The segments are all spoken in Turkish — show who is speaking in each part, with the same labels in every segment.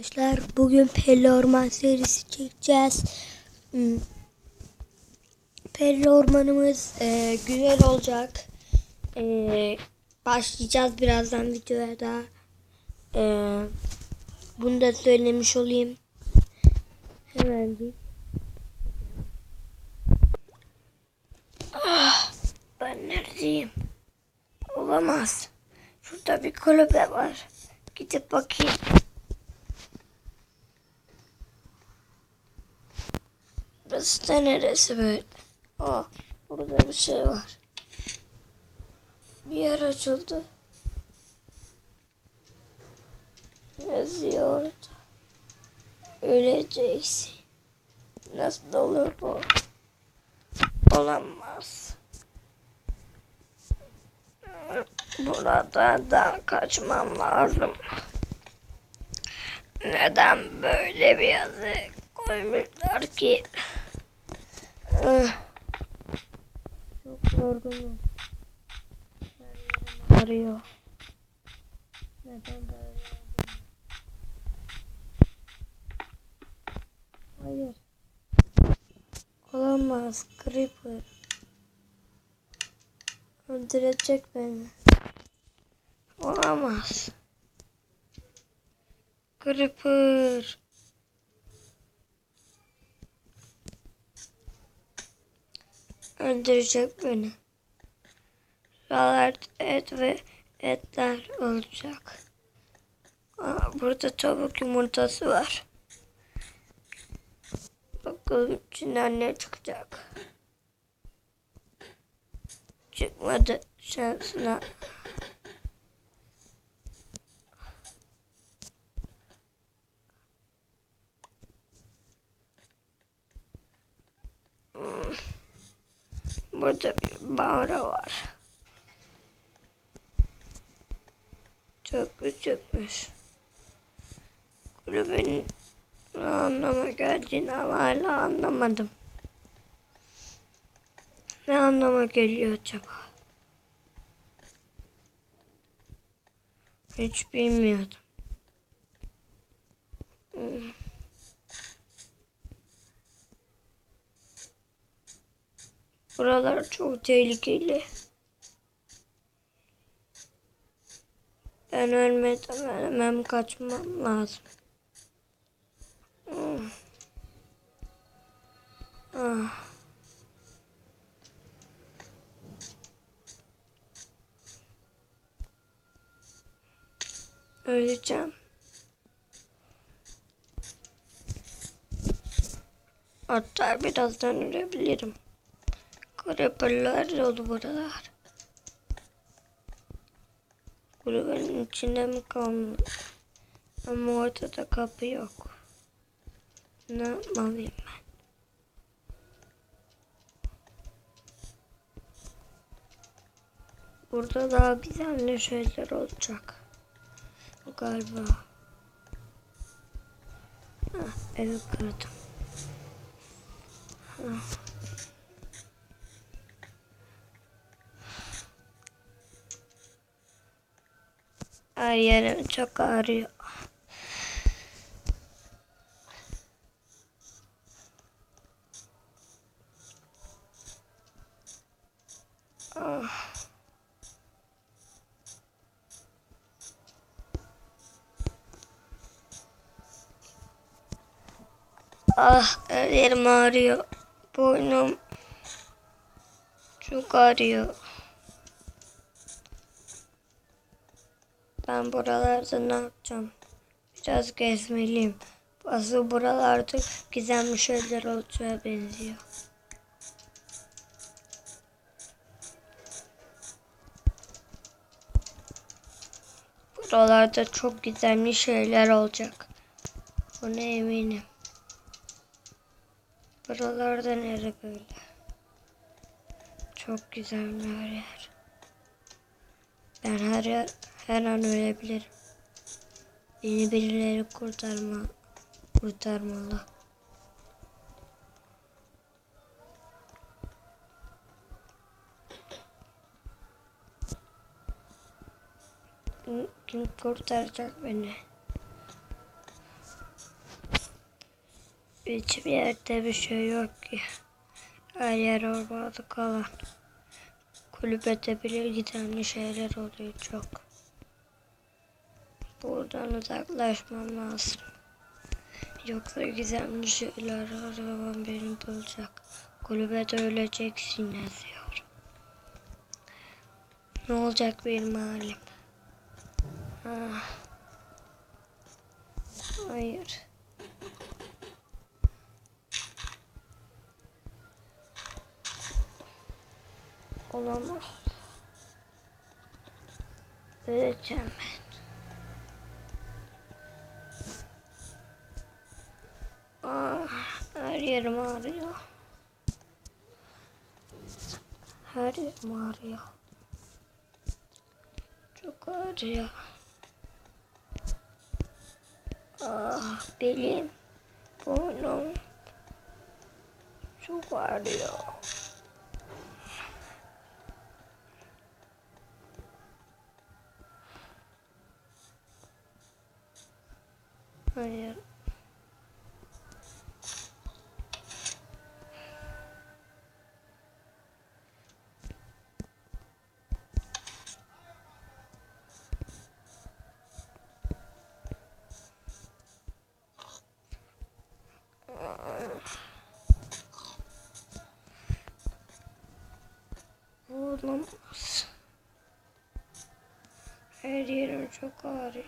Speaker 1: Arkadaşlar bugün Perili Orman serisi çekeceğiz. Perili Ormanımız güzel olacak. Başlayacağız birazdan videoya da. Bunu da söylemiş olayım. Hemen bir. Ben neredeyim? Olamaz. Şurada bir kulübe var. Gidip bakayım. Burası da neresi böyle? Burada bir şey var. Bir yer açıldı. Yazıyor orada. Öleceksin. Nasıl olur bu? Olamaz. Buradan kaçmam lazım. Neden böyle bir yazı koymuşlar ki? Çok yorgunum. Her yerim ağrıyor. Neden böyle oldu? Hayır. Olamaz. Creeper. Öldürecek beni. Olamaz. Creeper. Öldürecek beni. Salat, et ve etler olacak. Burada tavuk yumurtası var. Bakalım içinden ne çıkacak. Çıkmadı şansına. Burada bir mağara var. Çok küçükmüş. Kulübenin ne anlama geldiğini hala anlamadım. Ne anlama geliyor acaba? Hiç bilmiyordum. Buralar çok tehlikeli. Ben ölmeden hemen kaçmam lazım. Öleceğim. Hatta birazdan ölebilirim. Creeper'lar dolu buralar. Kulübenin içinde mi kaldım? Ama ortada kapı yok. Ne yapmalıyım ben? Burada daha güzel şeyler olacak. Galiba. Evi kırdım. Ay, yerim çok ağrıyor. Yerim ağrıyor. Boynum çok ağrıyor. Ben buralarda ne yapacağım? Biraz gezmeliyim. Asıl buralarda gizemli şeyler olacağı benziyor. Buralarda çok gizemli şeyler olacak. Buna eminim. Buralarda nere böyle? Çok gizemli her yer. Ben her an ölebilirim. Beni birileri kurtarmalı. Kim kurtaracak beni? Hiçbir yerde bir şey yok ki. Her yer ormanlık alan. Kulübede bile gizemli şeyler oluyor çok. Buradan uzaklaşmam lazım. Yoksa gizemli şeyler arabam beni bulacak. Kulübede öleceksin yazıyor. Ne olacak benim halim? Hayır. Olamaz. Öleceğim ben. Her yerim ağrıyor. Her yerim ağrıyor. Çok ağrıyor. Belim, burnum çok ağrıyor. Hayır. Olamaz. Her yerim çok ağrıyor.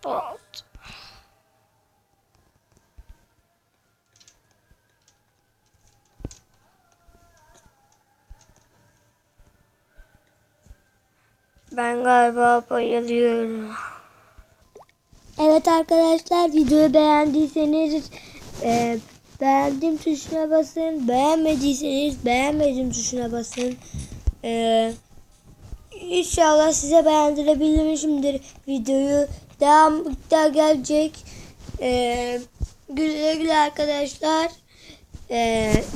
Speaker 1: Bot. Ben galiba bayılıyorum.
Speaker 2: Evet arkadaşlar, videoyu beğendiyseniz beğendim tuşuna basın. Beğenmediyseniz beğenmedim tuşuna basın. İnşallah size beğendirebilmişimdir videoyu. Devamda gelecek. Güle güle arkadaşlar.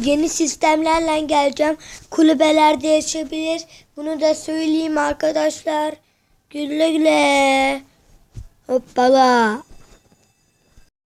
Speaker 2: Yeni sistemlerle geleceğim. Kulübelerde yaşayabilir. Bunu da söyleyeyim arkadaşlar. Güle güle. Hoppala.